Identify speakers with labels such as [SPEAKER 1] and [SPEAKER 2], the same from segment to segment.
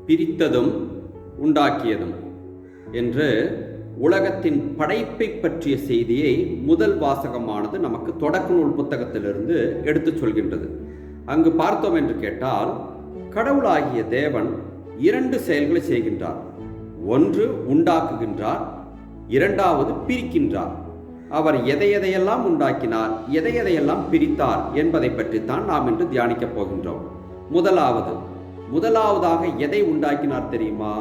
[SPEAKER 1] பிரித்ததும் உண்டாக்கியதும் என்று உலகத்தின் படைப்பை பற்றிய செய்தியை முதல் வாசகமானது நமக்கு தொடக்க நூல் புத்தகத்திலிருந்து எடுத்துச் சொல்கின்றது. அங்கு பார்த்தோம் என்று கேட்டால், கடவுளாகிய தேவன் 2 செயல்களை செய்கின்றார். ஒன்று உண்டாக்குகின்றார், இரண்டாவது பிரிக்கின்றார். அவர் எதையெல்லாம் உண்டாக்கினார், எதையெல்லாம் பிரித்தார் என்பதை பற்றித்தான் நாம் இன்று தியானிக்கப் போகின்றோம். முதலாவதாக எதை உண்டாக்கினார் தெரியுமா?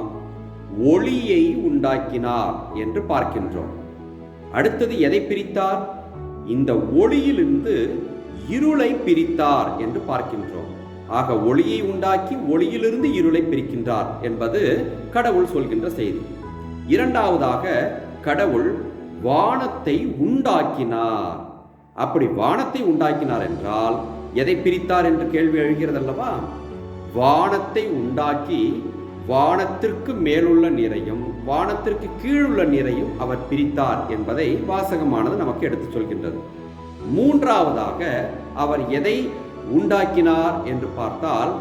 [SPEAKER 1] ஒளியை உண்டாக்கினார் என்று பார்க்கின்றோம். அடுத்தது எதை பிரித்தார்? இந்த ஒளியிலிருந்து இருளை பிரித்தார் என்று பார்க்கின்றோம். ஆக ஒளியை உண்டாக்கி ஒளியிலிருந்து இருளை பிரிக்கின்றார் என்பது கடவுள் சொல்கின்ற செய்தி. இரண்டாவதாக கடவுள் வானத்தை உண்டாக்கினார். அப்படி வானத்தை உண்டாக்கினார் என்றால் எதை பிரித்தார் என்று கேள்வி எழுகிறது அல்லவா? வானத்தை உண்டாக்கி வானத்திற்கு மேலுள்ள நீரையும் வானத்திற்கு கீழுள்ள நீரையும் அவர் பிரித்தார் என்பதை வாசகமானது நமக்கு எடுத்துச் சொல்கின்றது. மூன்றாவதாக அவர் எதை உண்டாக்கினார் என்று பார்த்தால்,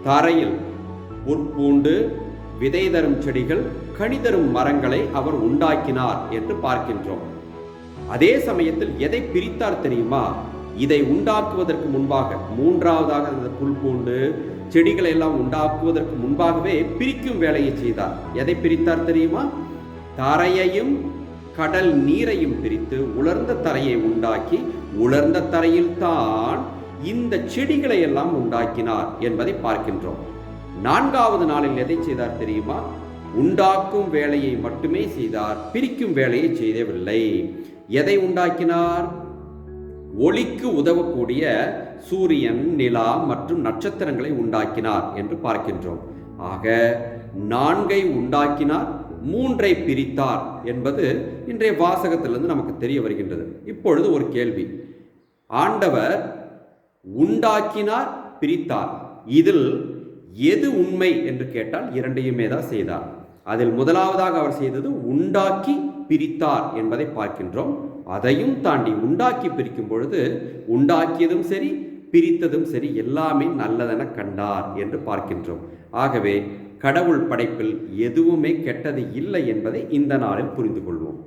[SPEAKER 1] தரையில் புற்பூண்டு, விதை தரும் செடிகள், கனி தரும் மரங்களை அவர் உண்டாக்கினார் என்று பார்க்கின்றோம். அதே சமயத்தில் எதை பிரித்தார் தெரியுமா? இதை உண்டாக்குவதற்கு முன்பாக, மூன்றாவதாக அந்த புல்பூண்டு செடிகளை எல்லாம் உண்டாக்குவதற்கு முன்பாகவே பிரிக்கும் வேலையை செய்தார். எதை பிரித்தார் தெரியுமா? தரையையும் கடல் நீரையும் பிரித்து உலர்ந்த தரையை உண்டாக்கி உலர்ந்த தரையில் தான் இந்த செடிகளை எல்லாம் உண்டாக்கினார் என்பதை பார்க்கின்றோம். 4வது நாளில் எதை செய்தார் தெரியுமா? உண்டாக்கும் வேலையை மட்டுமே செய்தார், பிரிக்கும் வேலையை செய்யவில்லை. எதை உண்டாக்கினார்? ஒளிக்கு உதவக்கூடிய சூரியன், நிலா மற்றும் நட்சத்திரங்களை உண்டாக்கினார் என்று பார்க்கின்றோம். ஆக 4ஐ உண்டாக்கினார், 3ஐ பிரித்தார் என்பது இன்றைய வாசகத்திலிருந்து நமக்கு தெரிய வருகின்றது. இப்பொழுது ஒரு கேள்வி. ஆண்டவர் உண்டாக்கினார், பிரித்தார், இதில் எது உண்மை என்று கேட்டால் 2ஐயுமே தான் செய்தார். அதில் முதலாவதாக அவர் செய்தது உண்டாக்கி பிரித்தார் என்பதை பார்க்கின்றோம். அதையும் தாண்டி உண்டாக்கி பிரிக்கும் பொழுது உண்டாக்கியதும் சரி பிரித்ததும் சரி எல்லாமே நல்லதென கண்டார் என்று பார்க்கின்றோம். ஆகவே கடவுள் படைப்பில் எதுவுமே கெட்டது இல்லை என்பதை இந்த நாளில் புரிந்து கொள்வோம்.